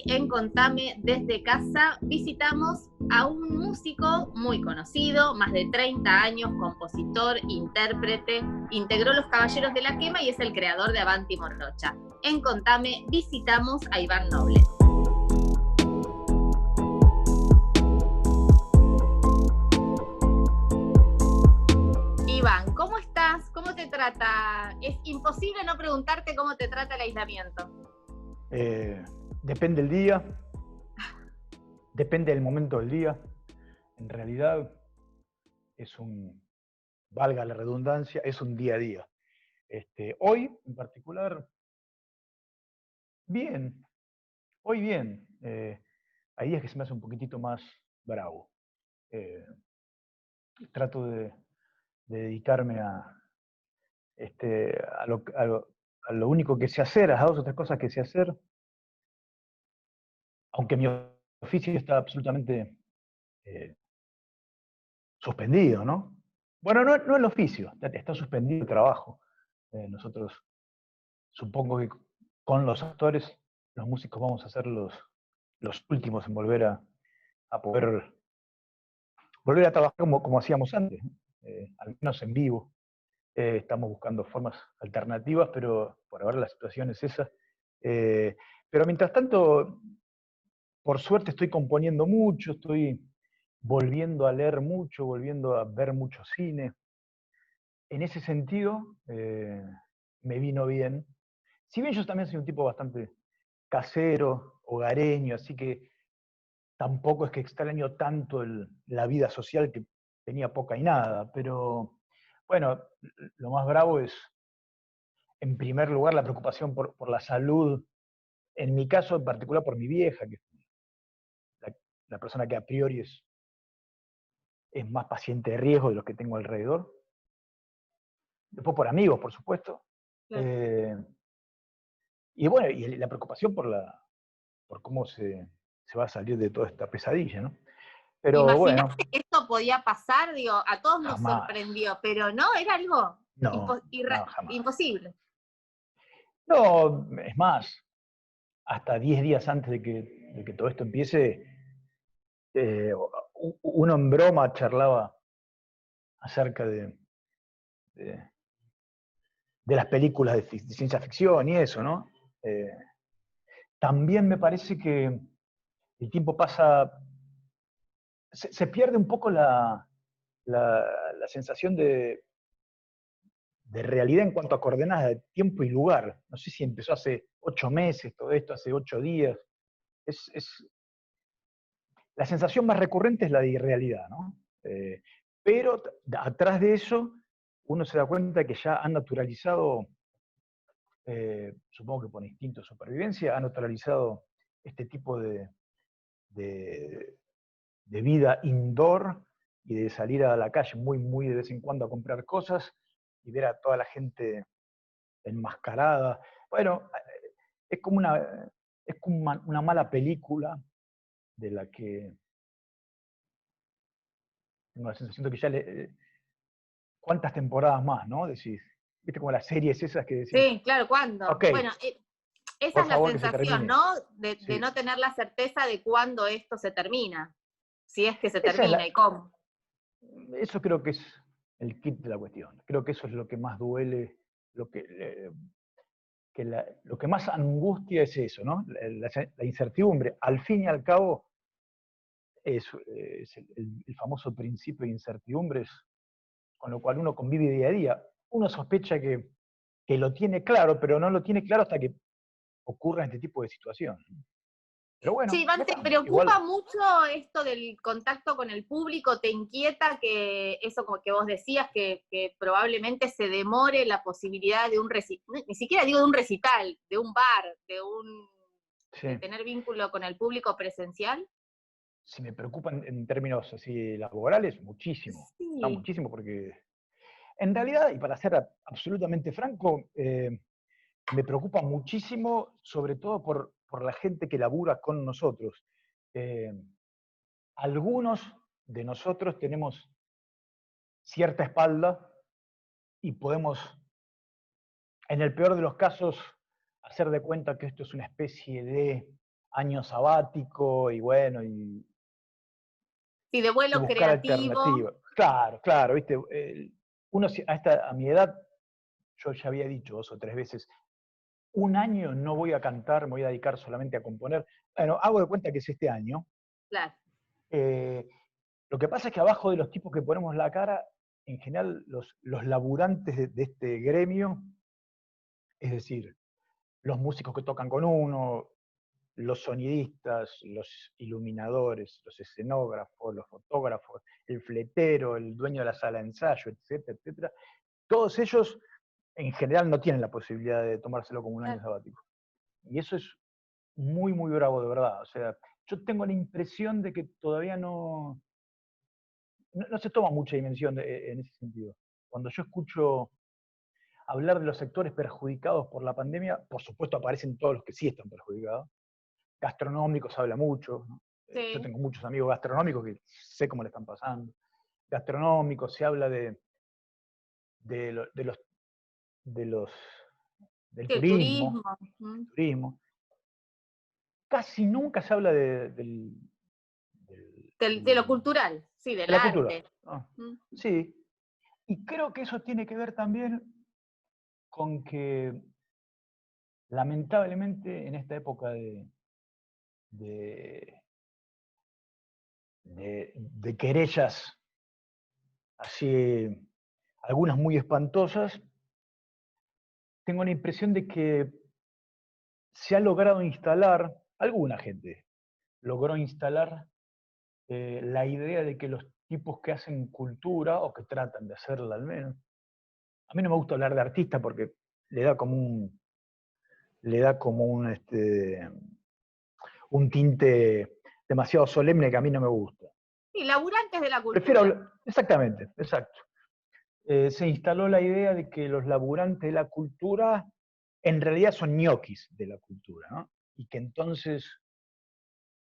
en Contame desde casa visitamos a un músico muy conocido, más de 30 años, compositor, intérprete, integró Los Caballeros de la Quema y es el creador de Avanti Morocha. En Contame visitamos a Iván Noble. Iván, ¿cómo estás? ¿Cómo te trata? Es imposible no preguntarte cómo te trata el aislamiento. Depende del día, depende del momento del día. En realidad valga la redundancia, es un día a día. Hoy, en particular, bien. Hoy bien. Hay días que se me hace un poquitito más bravo. Trato de dedicarme a lo único que sé hacer, a las 2 o 3 cosas que sé hacer, aunque mi oficio está absolutamente suspendido, ¿no? Bueno, no el oficio, está suspendido el trabajo. Nosotros, supongo que con los actores, los músicos vamos a ser los últimos en volver a poder volver a trabajar como hacíamos antes, ¿no? Al menos en vivo. Estamos buscando formas alternativas, pero por ahora la situación es esa. Pero mientras tanto, por suerte estoy componiendo mucho, estoy volviendo a leer mucho, volviendo a ver mucho cine. En ese sentido, me vino bien. Si bien yo también soy un tipo bastante casero, hogareño, así que tampoco es que extraño tanto la vida social, que tenía poca y nada, pero bueno, lo más bravo es, en primer lugar, la preocupación por la salud, en mi caso en particular por mi vieja, que es la persona que a priori es más paciente de riesgo de los que tengo alrededor. Después por amigos, por supuesto. Claro. Y bueno, y la preocupación por cómo se va a salir de toda esta pesadilla, ¿no? ¿Te Pero bueno, imaginaste que esto podía pasar? Digo, a todos nos jamás. sorprendió, pero no, era algo No, no, jamás. imposible. No, es más, hasta 10 días antes de que todo esto empiece, uno en broma charlaba acerca de, de las películas de ciencia ficción y eso, ¿no? Eh, También me parece que el tiempo pasa, se pierde un poco la sensación de realidad en cuanto a coordenadas de tiempo y lugar. No sé si empezó hace 8 meses, todo esto hace 8 días. La sensación más recurrente es la de irrealidad, ¿no? Pero atrás de eso, uno se da cuenta que ya han naturalizado, supongo que por instinto de supervivencia, han naturalizado este tipo de, de vida indoor y de salir a la calle muy de vez en cuando a comprar cosas y ver a toda la gente enmascarada. Bueno, es como una mala película de la que tengo la sensación de que ya ¿cuántas temporadas más, no? Decís, viste como las series esas que decís, Sí, claro, ¿cuándo? ok, Bueno, esa por es la favor que se sensación, termine. ¿no? De Sí. no tener la certeza de cuándo esto se termina, si es que se Esa es termina y cómo. eso creo que es el kit de la cuestión. Creo que eso es lo que más duele, lo lo que más angustia es eso, ¿no? La incertidumbre. Al fin y al cabo, es el famoso principio de incertidumbres con lo cual uno convive día a día. Uno sospecha que lo tiene claro, pero no lo tiene claro hasta que ocurra este tipo de situaciones. Pero Sí, bueno, Iván, acá ¿te estamos. preocupa Igual, mucho esto del contacto con el público? ¿Te inquieta que eso como que vos decías, que probablemente se demore la posibilidad de un recital, ni siquiera digo de un recital, de un bar, sí, de tener vínculo con el público presencial? si me preocupan en términos así laborales, muchísimo. No, Sí. muchísimo, porque en realidad, y para ser absolutamente franco, me preocupa muchísimo, sobre todo por la gente que labura con nosotros. Eh, Algunos de nosotros tenemos cierta espalda y podemos, en el peor de los casos, hacer de cuenta que esto es una especie de año sabático y bueno, y Sí, de vuelo buscar creativo. alternativas. Claro, claro, viste, uno a mi edad, yo ya había dicho 2 o 3 veces, un año no voy a cantar, me voy a dedicar solamente a componer. Bueno, hago de cuenta que es este año. Claro, Eh, lo que pasa es que abajo de los tipos que ponemos la cara, en general los laburantes de este gremio, es decir, los músicos que tocan con uno, los sonidistas, los iluminadores, los escenógrafos, los fotógrafos, el fletero, el dueño de la sala de ensayo, etcétera, etcétera, todos ellos en general no tienen la posibilidad de tomárselo como un año claro. sabático. Y eso es muy, muy bravo de verdad. O sea, yo tengo la impresión de que todavía no se toma mucha dimensión en ese sentido. Cuando yo escucho hablar de los sectores perjudicados por la pandemia, por supuesto aparecen todos los que sí están perjudicados. Gastronómicos se habla mucho, ¿no? Yo Sí, tengo muchos amigos gastronómicos que sé cómo le están pasando. Gastronómicos, se habla de, lo- de los, de los, del sí, el turismo. turismo. Casi nunca se habla De lo cultural, sí, de del la cultura, arte. ¿no? Mm, Sí, y creo que eso tiene que ver también con que lamentablemente en esta época de, de querellas así, algunas muy espantosas, tengo la impresión de que se ha logrado instalar, alguna gente logró instalar la idea de que los tipos que hacen cultura, o que tratan de hacerla al menos, a mí no me gusta hablar de artista porque le da como un tinte demasiado solemne que a mí no me gusta. sí, laburantes de la Prefiero cultura. hablar, exactamente, exacto. Se instaló la idea de que los laburantes de la cultura en realidad son ñoquis de la cultura, ¿no? Y que entonces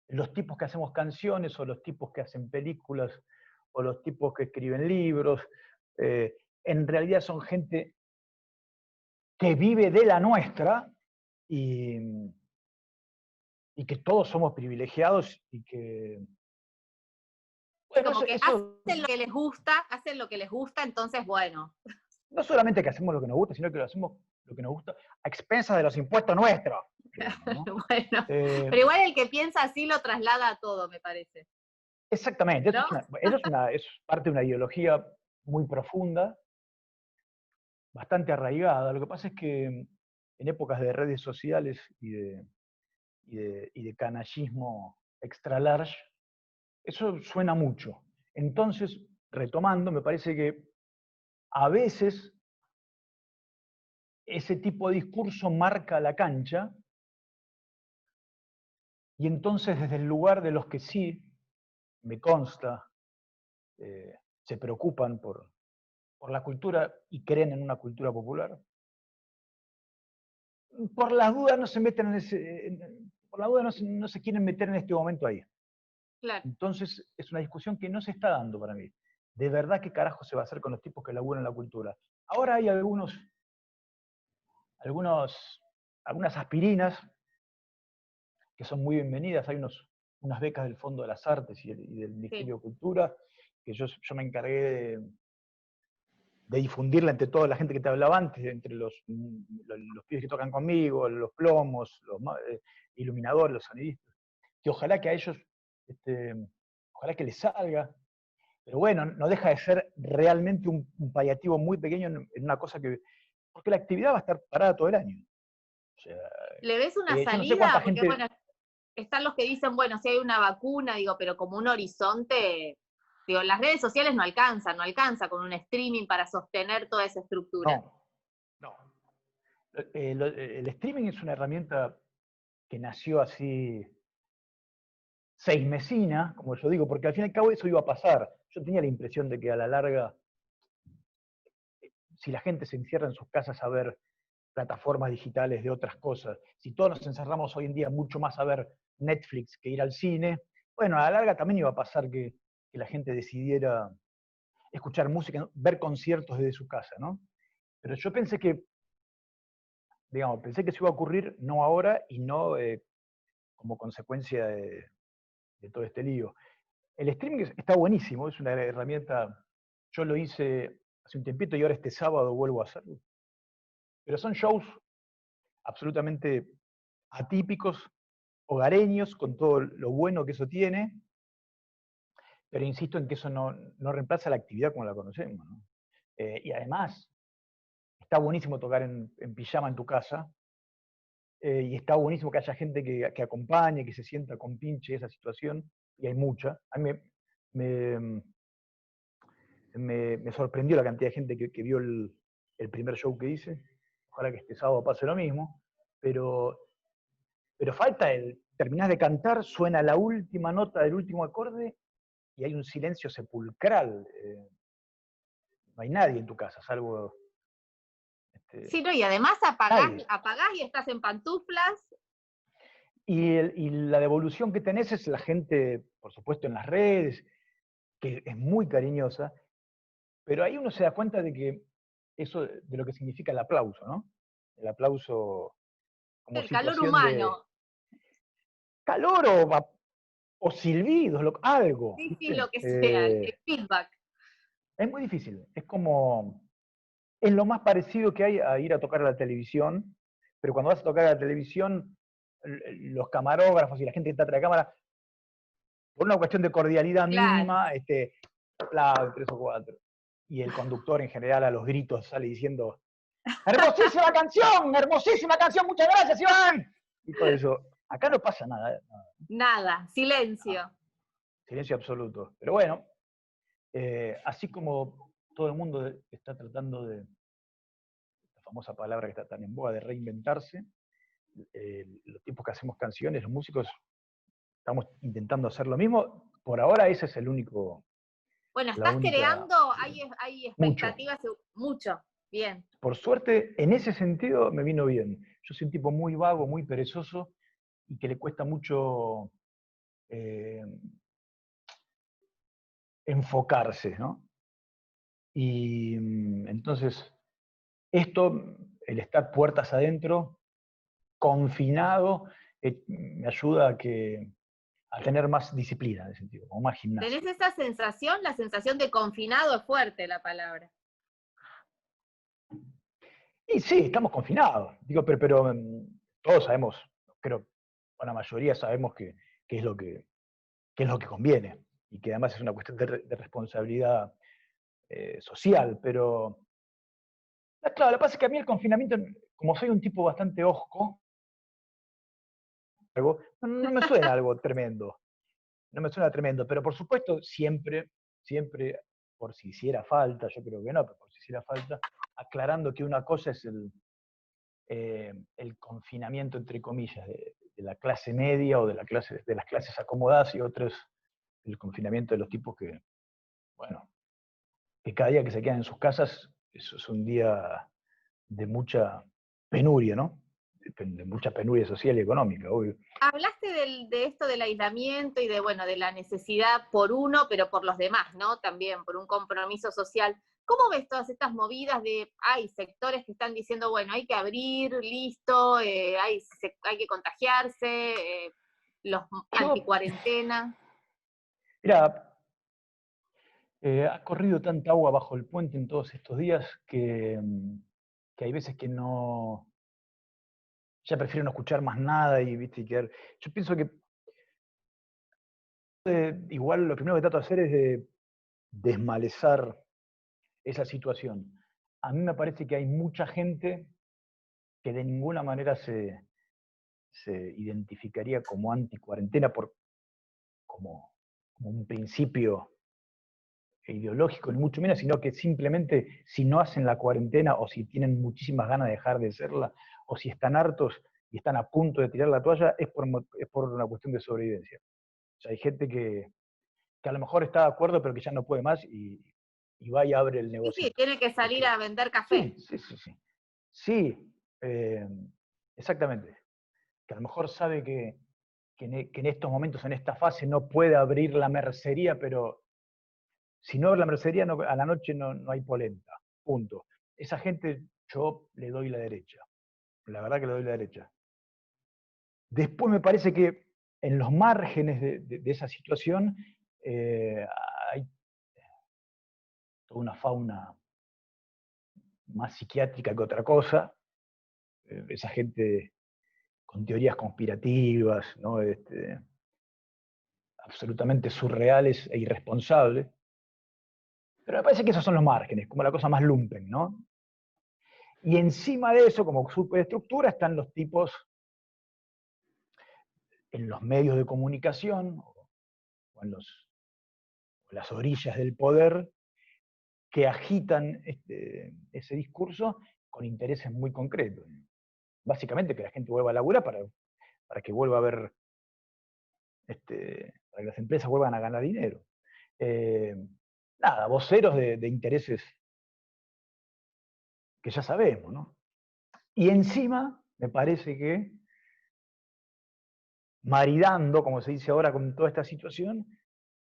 los tipos que hacemos canciones o los tipos que hacen películas o los tipos que escriben libros, en realidad son gente que vive de la nuestra y, y que todos somos privilegiados y que, Sí, bueno, como que eso hacen lo que les gusta, entonces, bueno, no solamente que hacemos lo que nos gusta, sino que lo hacemos lo que nos gusta a expensas de los impuestos nuestros, digamos, ¿no? bueno. Eh, Pero igual el que piensa así lo traslada a todo, me parece. exactamente, ¿No? es parte de una ideología muy profunda, bastante arraigada. Lo que pasa es que en épocas de redes sociales y de canallismo extra large, eso suena mucho. Entonces, retomando, me parece que a veces ese tipo de discurso marca la cancha y entonces desde el lugar de los que sí, me consta, se preocupan por la cultura y creen en una cultura popular, por las dudas no se meten por la duda no se quieren meter en este momento ahí. Claro. Entonces es una discusión que no se está dando para mí. ¿De verdad qué carajo se va a hacer con los tipos que laburan la cultura? Ahora hay algunas aspirinas que son muy bienvenidas. Hay unas becas del Fondo de las Artes y del Sí. Ministerio de Cultura, que yo me encargué de difundirla entre toda la gente que te hablaba antes, entre los pibes que tocan conmigo, los plomos, los iluminadores, los sonidistas, que ojalá que a ellos, ojalá que les salga, pero bueno, no deja de ser realmente un paliativo muy pequeño en una cosa que, porque la actividad va a estar parada todo el año. O sea, ¿Le ves una yo no sé cuánta salida? Porque, gente. bueno, están los que dicen, bueno, si hay una vacuna, digo, pero como un horizonte, digo, las redes sociales no alcanza con un streaming para sostener toda esa estructura. No, no. El streaming es una herramienta que nació así seismesina, como yo digo, porque al fin y al cabo eso iba a pasar. Yo tenía la impresión de que a la larga, si la gente se encierra en sus casas a ver plataformas digitales de otras cosas, si todos nos encerramos hoy en día mucho más a ver Netflix que ir al cine, bueno, a la larga también iba a pasar que la gente decidiera escuchar música, ver conciertos desde su casa, ¿no? Pero yo pensé que, digamos, pensé que eso iba a ocurrir no ahora y no como consecuencia de todo este lío. El streaming está buenísimo, es una herramienta, yo lo hice hace un tiempito y ahora este sábado vuelvo a hacerlo. Pero son shows absolutamente atípicos, hogareños, con todo lo bueno que eso tiene, pero insisto en que eso no reemplaza la actividad como la conocemos, ¿no? Y además, está buenísimo tocar en pijama en tu casa, y está buenísimo que haya gente que acompañe, que se sienta con pinche esa situación, y hay mucha. A mí me sorprendió la cantidad de gente que vio el primer show que hice. Ojalá que este sábado pase lo mismo, pero falta terminás de cantar, suena la última nota del último acorde y hay un silencio sepulcral. No hay nadie en tu casa, salvo... Sí, no, y además apagás nadie. y estás en pantuflas. Y la devolución que tenés es la gente, por supuesto, en las redes, que es muy cariñosa, pero ahí uno se da cuenta de que eso, de lo que significa el aplauso, ¿no? El aplauso como El calor situación de humano. calor o silbidos, algo, Sí, sí, ¿viste? lo que sea, el feedback. Es muy difícil, es lo más parecido que hay a ir a tocar a la televisión, pero cuando vas a tocar a la televisión, los camarógrafos y la gente que está atrás de la cámara, por una cuestión de cordialidad Claro. mínima, aplauden 3 o 4. Y el conductor en general a los gritos sale diciendo, hermosísima canción, muchas gracias, Iván. Y todo eso. Acá no pasa nada. Nada, silencio. Silencio absoluto. Pero bueno, así como todo el mundo está tratando de, la famosa palabra que está tan en boga, de reinventarse, los tipos que hacemos canciones, los músicos, estamos intentando hacer lo mismo. Por ahora ese es el único, Bueno, la estás única... creando, hay Mucho. expectativas, mucho. Bien. Por suerte, en ese sentido me vino bien. Yo soy un tipo muy vago, muy perezoso y que le cuesta mucho enfocarse, ¿no? Y entonces, el estar puertas adentro, confinado, me ayuda a tener más disciplina en ese sentido, o más ¿Tenés gimnasia. esa sensación? La sensación de confinado es fuerte la palabra. Y sí, estamos confinados, digo, pero todos sabemos, creo, la mayoría sabemos que es lo que es lo que conviene, y que además es una cuestión de responsabilidad social, pero claro, lo que pasa es que a mí el confinamiento, como soy un tipo bastante hosco, no me suena algo tremendo, no me suena tremendo, pero por supuesto siempre, por si hiciera falta, yo creo que no, pero por si hiciera falta, aclarando que una cosa es el confinamiento, entre comillas, de la clase media o de las clases acomodadas, y otro es el confinamiento de los tipos que, bueno, que cada día que se quedan en sus casas, eso es un día de mucha penuria, ¿no? De mucha penuria social y económica, obvio. Hablaste de esto del aislamiento y de, bueno, de la necesidad por uno, pero por los demás, ¿no? También por un compromiso social. ¿Cómo ves todas estas movidas hay sectores que están diciendo, bueno, hay que abrir, listo, hay que contagiarse, los Yo, anticuarentena? mira, ha corrido tanta agua bajo el puente en todos estos días que hay veces que no, ya prefiero no escuchar más nada y, ¿viste? Yo pienso que igual lo primero que trato de hacer es de desmalezar esa situación. A mí me parece que hay mucha gente que de ninguna manera se identificaría como anti-cuarentena como un principio ideológico, ni mucho menos, sino que simplemente si no hacen la cuarentena o si tienen muchísimas ganas de dejar de hacerla o si están hartos y están a punto de tirar la toalla, es por una cuestión de sobrevivencia. O sea, hay gente que a lo mejor está de acuerdo pero que ya no puede más y va y abre el Sí, sí, negocito. tiene que salir Porque, a vender café. sí, sí, sí, sí. Sí, exactamente. Que a lo mejor sabe que en estos momentos, en esta fase, no puede abrir la mercería, pero si no abre la mercería, a la noche no hay polenta. Punto. Esa gente yo le doy la derecha. La verdad que le doy la derecha. Después me parece que en los márgenes de esa situación hay toda una fauna más psiquiátrica que otra cosa, esa gente con teorías conspirativas, ¿no? Absolutamente surreales e irresponsables. Pero me parece que esos son los márgenes, como la cosa más lumpen, ¿no? Y encima de eso, como superestructura, están los tipos en los medios de comunicación o en las orillas del poder que agitan ese discurso con intereses muy concretos. Básicamente que la gente vuelva a laburar para que vuelva a haber, para que las empresas vuelvan a ganar dinero. Nada, voceros de intereses que ya sabemos, ¿no? Y encima, me parece que, maridando, como se dice ahora, con toda esta situación,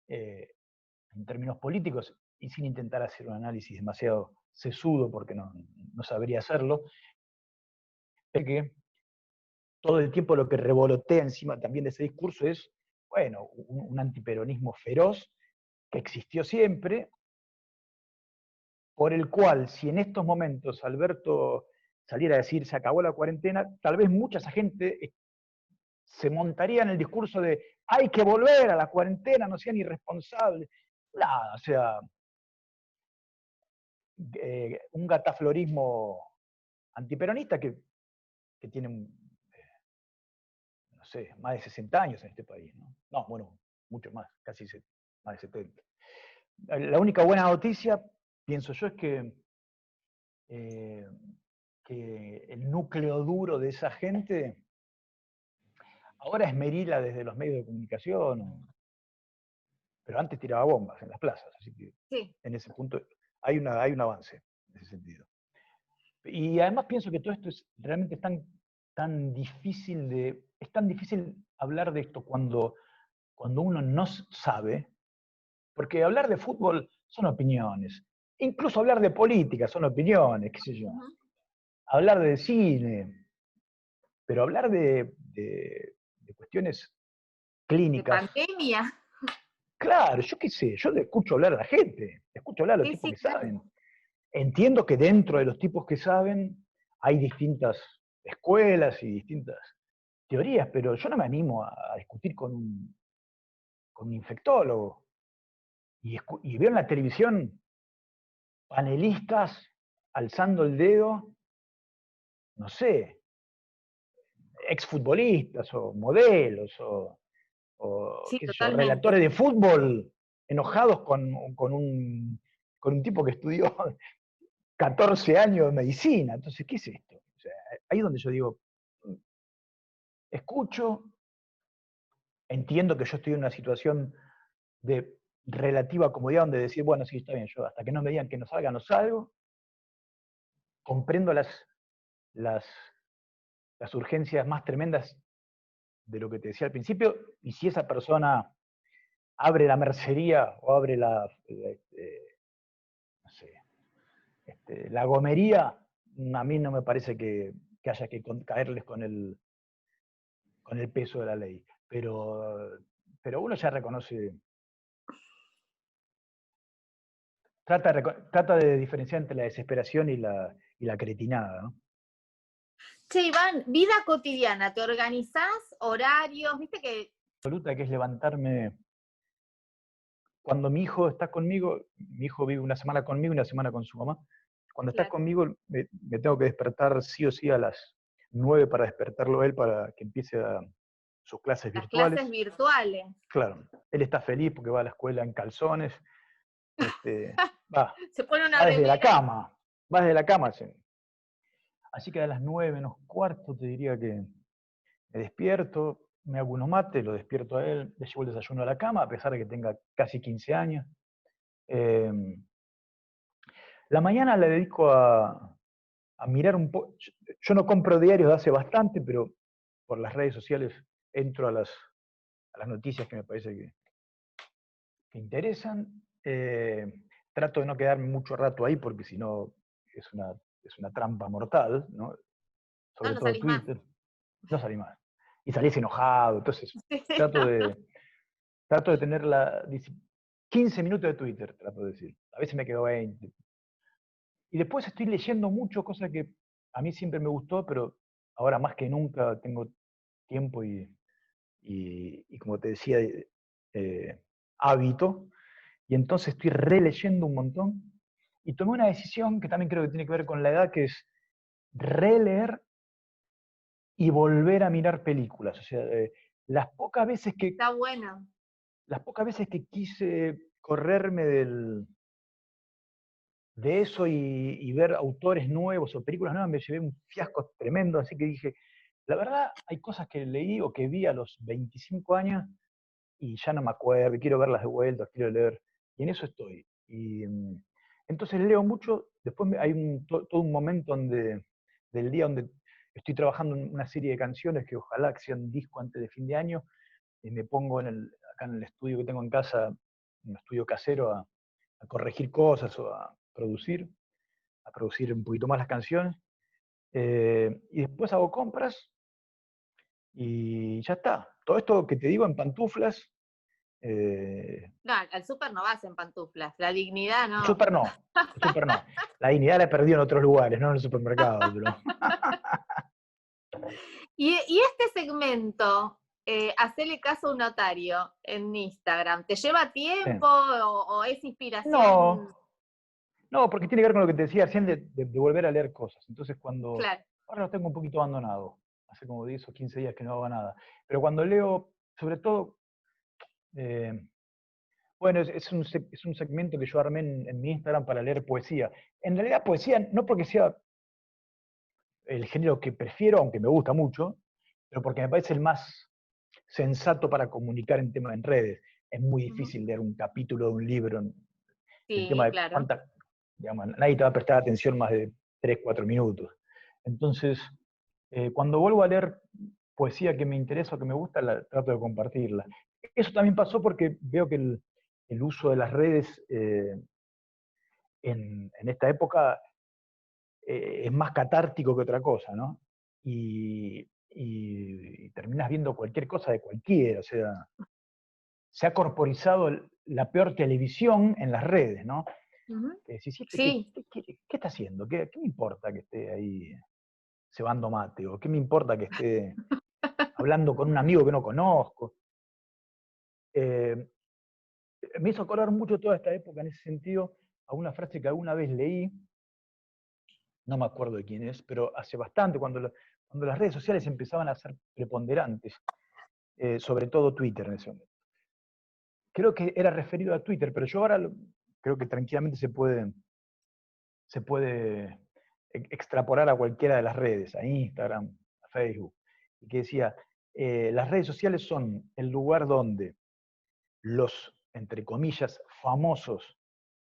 en términos políticos, y sin intentar hacer un análisis demasiado sesudo, porque no sabría hacerlo, es que todo el tiempo lo que revolotea encima también de ese discurso es, bueno, un antiperonismo feroz que existió siempre, por el cual, si en estos momentos Alberto saliera a decir se acabó la cuarentena, tal vez mucha esa gente se montaría en el discurso de hay que volver a la cuarentena, no sean irresponsables. Nada, o sea, un gataflorismo antiperonista que tiene, no sé, más de 60 años en este país, ¿no? No, bueno, mucho más, casi más de 70. La única buena noticia, pienso yo, es que el núcleo duro de esa gente ahora esmerila desde los medios de comunicación, pero antes tiraba bombas en las plazas, así que Sí. en ese punto hay un avance en ese sentido. Y además pienso que todo esto es realmente tan difícil es tan difícil hablar de esto cuando uno no sabe, porque hablar de fútbol son opiniones, incluso hablar de política son opiniones, qué sé yo, hablar de cine, pero hablar de cuestiones De clínicas, pandemia. claro, yo qué sé, yo le escucho hablar a la gente, escucho hablar a los Sí, tipos sí, que claro. saben. Entiendo que dentro de los tipos que saben hay distintas escuelas y distintas teorías, pero yo no me animo a discutir con un infectólogo. Y veo en la televisión panelistas alzando el dedo, no sé, exfutbolistas o modelos Sí, qué sé yo, totalmente. relatores de fútbol enojados con un tipo que estudió 14 años de medicina. Entonces, ¿qué es esto? O sea, ahí es donde yo digo, escucho, entiendo que yo estoy en una situación de relativa comodidad donde decir, bueno, sí, está bien, yo hasta que no me digan que no salga, no salgo, comprendo las, las urgencias más tremendas de lo que te decía al principio, y si esa persona abre la mercería o abre no sé, la gomería, a mí no me parece que haya que caerles con el peso de la ley. Pero uno ya reconoce, trata de diferenciar entre la desesperación y la cretinada, ¿no? Che, Iván, vida cotidiana, ¿te organizás horarios? Viste que. Absoluta, que es levantarme cuando mi hijo está conmigo. Mi hijo vive una semana conmigo y una semana con su mamá. Cuando está Claro. conmigo me tengo que despertar sí o sí a las 9 para despertarlo a él para que empiece sus clases Las virtuales. clases virtuales. Claro, él está feliz porque va a la escuela en calzones, va, Se pone una va desde la remera. cama, va desde la cama. Sí. Así que a las 9 menos cuarto te diría que me despierto, me hago unos mates, lo despierto a él, le llevo el desayuno a la cama, a pesar de que tenga casi 15 años. La mañana la dedico a mirar un poco. Yo no compro diarios de hace bastante, pero por las redes sociales entro a las noticias que me parece que interesan. Trato de no quedarme mucho rato ahí porque si no es una trampa mortal, ¿no? No, Sobre no todo salís más. Twitter. No salí más. y salís enojado. Entonces, trato de, trato de tener 15 minutos de Twitter, trato de decir. A veces me quedo 20. Y después estoy leyendo mucho, cosa que a mí siempre me gustó, pero ahora más que nunca tengo tiempo y como te decía, hábito. Y entonces estoy releyendo un montón. Y tomé una decisión que también creo que tiene que ver con la edad, que es releer y volver a mirar películas. O sea, las pocas veces que, Está bueno. las pocas veces que quise correrme de eso y ver autores nuevos o películas nuevas, me llevé un fiasco tremendo, así que dije, la verdad, hay cosas que leí o que vi a los 25 años y ya no me acuerdo, quiero verlas de vuelta, quiero leer, y en eso estoy. Y entonces leo mucho, después hay todo un momento del día donde estoy trabajando en una serie de canciones que ojalá que sean disco antes de fin de año, y me pongo acá en el estudio que tengo en casa, un estudio casero, a corregir cosas o a producir un poquito más las canciones. Y después hago compras y ya está. Todo esto que te digo en pantuflas. No, al súper no vas en pantuflas, la dignidad El no. súper no, el súper no. La dignidad la he perdido en otros lugares, no en el supermercado. Pero... Y este segmento, hacerle caso a un notario en Instagram, ¿te lleva Sí. tiempo o es inspiración? No, no, porque tiene que ver con lo que te decía recién de volver a leer cosas. Entonces Claro. ahora lo tengo un poquito abandonado, hace como 10 o 15 días que no hago nada. Pero cuando leo, sobre todo, eh, bueno, es un segmento que yo armé en mi Instagram para leer poesía. En realidad poesía, no porque sea el género que prefiero, aunque me gusta mucho, pero porque me parece el más sensato para comunicar en redes. Es muy difícil leer un capítulo de un libro, el tema Sí, de claro. digamos, nadie te va a prestar atención más de 3 4 minutos. Entonces, cuando vuelvo a leer poesía que me interesa o que me gusta, trato de compartirla. Eso también pasó porque veo que el uso de las redes en esta época es más catártico que otra cosa, ¿no? Y terminas viendo cualquier cosa de cualquiera, o sea, se ha corporizado la peor televisión en las redes, ¿no? Decís, ¿este Sí. qué está haciendo? ¿Qué me importa que esté ahí cebando mate? ¿O qué me importa que esté hablando con un amigo que no conozco? Eh, Me hizo acordar mucho toda esta época en ese sentido a una frase que alguna vez leí, no me acuerdo de quién es, pero hace bastante, cuando las redes sociales empezaban a ser preponderantes, sobre todo Twitter en ese momento. Creo que era referido a Twitter, pero yo ahora creo que tranquilamente se puede extrapolar a cualquiera de las redes, a Instagram, a Facebook, y que decía, las redes sociales son el lugar donde los, entre comillas, famosos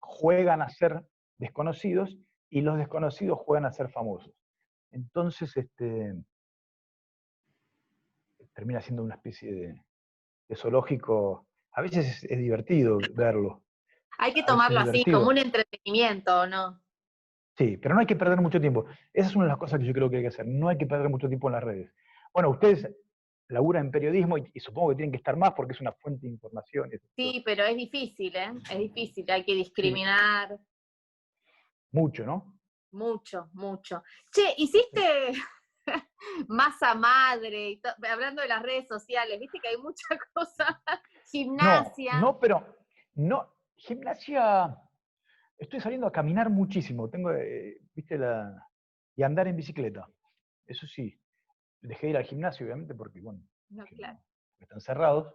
juegan a ser desconocidos y los desconocidos juegan a ser famosos. Entonces, termina siendo una especie de zoológico. A veces es divertido verlo, Hay que a veces es tomarlo así, como divertido. un entretenimiento, ¿o no? Sí, pero no hay que perder mucho tiempo. Esa es una de las cosas que yo creo que hay que hacer. No hay que perder mucho tiempo en las redes. Bueno, ustedes laburan en periodismo y supongo que tienen que estar más porque es una fuente de información. Sí, pero es difícil, ¿eh? Es difícil, hay que Sí, discriminar mucho, ¿no? mucho, mucho. Che, ¿hiciste masa madre? Hablando de las redes sociales, viste que hay mucha cosa, No, gimnasia. no, pero no. Gimnasia, estoy saliendo a caminar muchísimo. Tengo, viste, y andar en bicicleta. Eso sí, dejé de ir al gimnasio, obviamente, porque, bueno, No, que claro. están cerrados.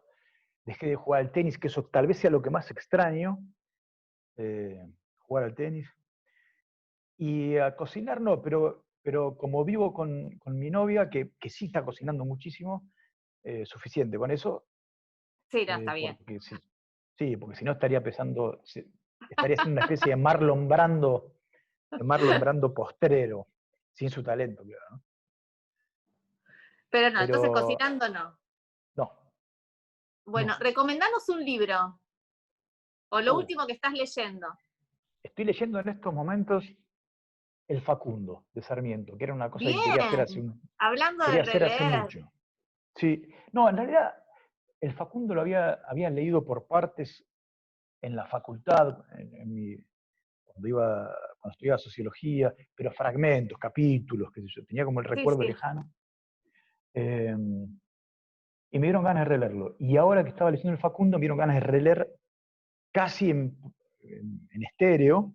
Dejé de jugar al tenis, que eso tal vez sea lo que más extraño, jugar al tenis. Y a cocinar no, pero como vivo con mi novia, que sí está cocinando muchísimo, suficiente con eso, Sí, no, está bien. porque sí, porque si no estaría estaría siendo una especie de Marlon Brando postrero, sin su talento, claro, ¿no? Pero no, entonces Pero cocinando no. no, Bueno, no. recomendanos un libro o lo Uh, último que estás leyendo. Estoy leyendo en estos momentos El Facundo, de Sarmiento, que era una cosa que Bien, hablando de quería hacer hace releer, mucho. Sí. No, en realidad el Facundo lo había leído por partes en la facultad, cuando estudiaba sociología, pero fragmentos, capítulos, qué sé yo, tenía como el Sí, recuerdo sí. lejano. Eh, y me dieron ganas de releerlo. Y ahora que estaba leyendo el Facundo, me dieron ganas de releer casi en estéreo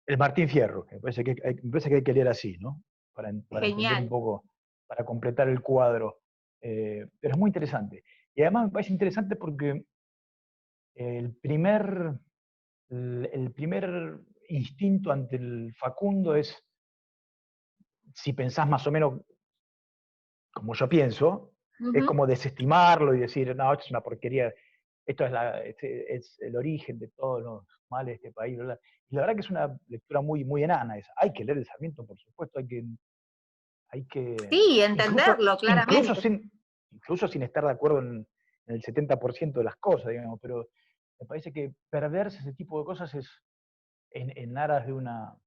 el Martín Fierro, que me parece que hay que leer así, ¿no? Para entender un Genial. poco, para completar el cuadro. Pero es muy interesante. Y además me parece interesante porque el primer, el primer instinto ante el Facundo es, si pensás más o menos como yo pienso, es Ujú. como desestimarlo y decir, no, esto es una porquería, esto es el origen de todos los males de este país, ¿verdad? Y la verdad que es una lectura muy, muy enana esa. Hay que leer el Sarmiento, por supuesto, hay que Sí, incluso, entenderlo incluso, claramente. sin, incluso sin estar de acuerdo en el 70% de las cosas, digamos, pero me parece que perderse ese tipo de cosas es en aras de una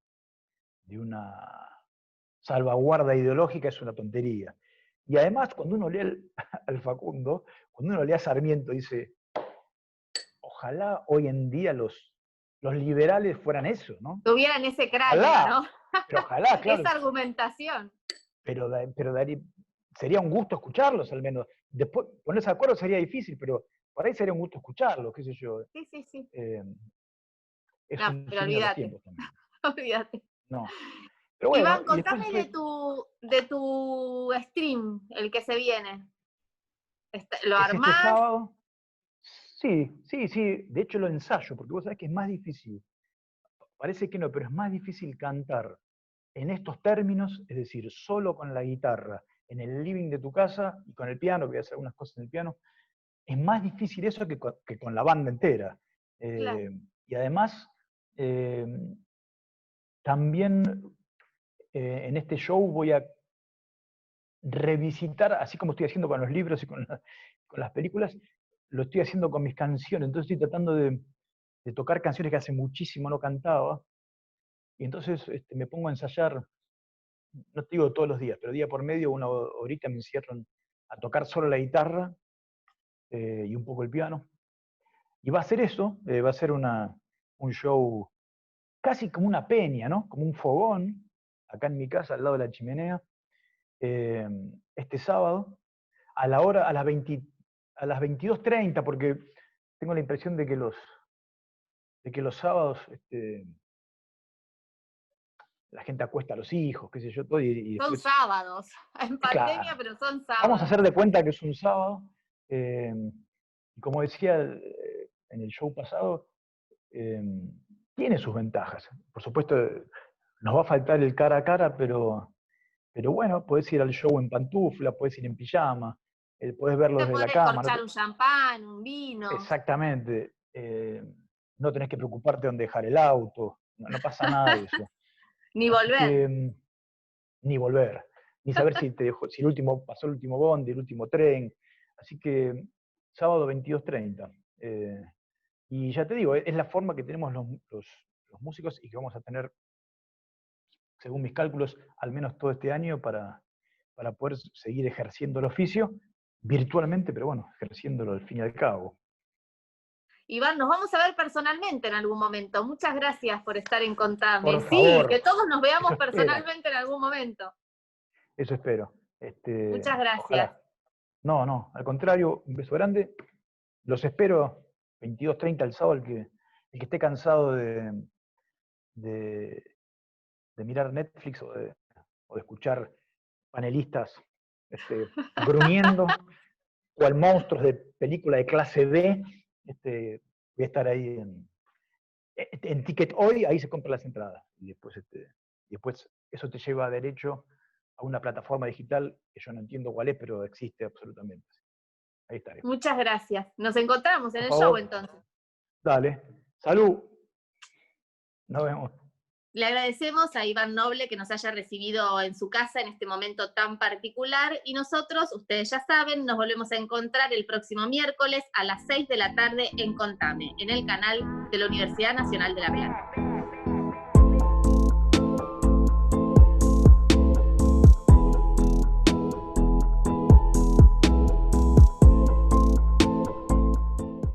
salvaguarda ideológica es una tontería. Y además, cuando uno lee al Facundo, cuando uno lee a Sarmiento, dice, ojalá hoy en día los liberales fueran eso, ¿no? Tuvieran ese cráneo, Ojalá, ¿no? pero ojalá, claro, Esa argumentación. pero sería un gusto escucharlos al menos. Después, ponerse de acuerdo sería difícil, pero por ahí sería un gusto escucharlos, qué sé yo. Sí, sí, sí. Eh, es No, un pero signo de los olvídate, tiempos también. olvídate. No. Pero bueno, Iván, y después contame estuve. de tu stream, el que se viene. ¿Lo Es este armás? sábado. Sí, sí, sí. De hecho lo ensayo, porque vos sabés que es más difícil. Parece que no, pero es más difícil cantar en estos términos, es decir, solo con la guitarra, en el living de tu casa y con el piano, que voy a hacer algunas cosas en el piano. Es más difícil eso que con la banda entera. Claro. Y además, eh, también en este show voy a revisitar, así como estoy haciendo con los libros y con las películas, lo estoy haciendo con mis canciones. Entonces estoy tratando de tocar canciones que hace muchísimo no cantaba. Y entonces me pongo a ensayar, no te digo todos los días, pero día por medio, una horita me encierro a tocar solo la guitarra y un poco el piano. Y va a ser eso, va a ser un show casi como una peña, ¿no? Como un fogón, acá en mi casa, al lado de la chimenea, eh, este sábado, a las 22:30, porque tengo la impresión de que los sábados la gente acuesta a los hijos, qué sé yo, todo, y Son después, sábados, en pandemia, claro, pero son vamos a sábados. hacer de cuenta que es un sábado, y como decía en el show pasado, eh, tiene sus ventajas. Por supuesto, nos va a faltar el cara a cara, pero bueno, podés ir al show en pantufla, podés ir en pijama, podés verlo Te desde la podés cama. descorchar un champán, un vino. Exactamente. No tenés que preocuparte dónde dejar el auto, no pasa nada de eso. Ni Así volver. que ni volver, ni saber si pasó el último bondi, el último tren. Así que sábado 22:30. Y ya te digo, es la forma que tenemos los músicos y que vamos a tener, según mis cálculos, al menos todo este año para poder seguir ejerciendo el oficio virtualmente, pero bueno, ejerciéndolo al fin y al cabo. Iván, nos vamos a ver personalmente en algún momento. Muchas gracias por estar en Contame. Por Sí, que favor, todos nos eso veamos espero, personalmente en algún momento. eso espero. Muchas gracias. Ojalá. No, no, al contrario, un beso grande. Los espero 22:30 el sábado, el que esté cansado de, de mirar Netflix o de escuchar panelistas gruñendo, cual monstruos de película de clase B. Voy a estar ahí en Ticket Hoy, ahí se compran las entradas. Y después eso te lleva derecho a una plataforma digital que yo no entiendo cuál es, pero existe absolutamente. Ahí estaré. Muchas gracias. Nos encontramos en Por el show favor, entonces. dale. Salud. Nos vemos. Le agradecemos a Iván Noble que nos haya recibido en su casa en este momento tan particular y nosotros, ustedes ya saben, nos volvemos a encontrar el próximo miércoles a las 6 de la tarde en Contame, en el canal de la Universidad Nacional de La Plata.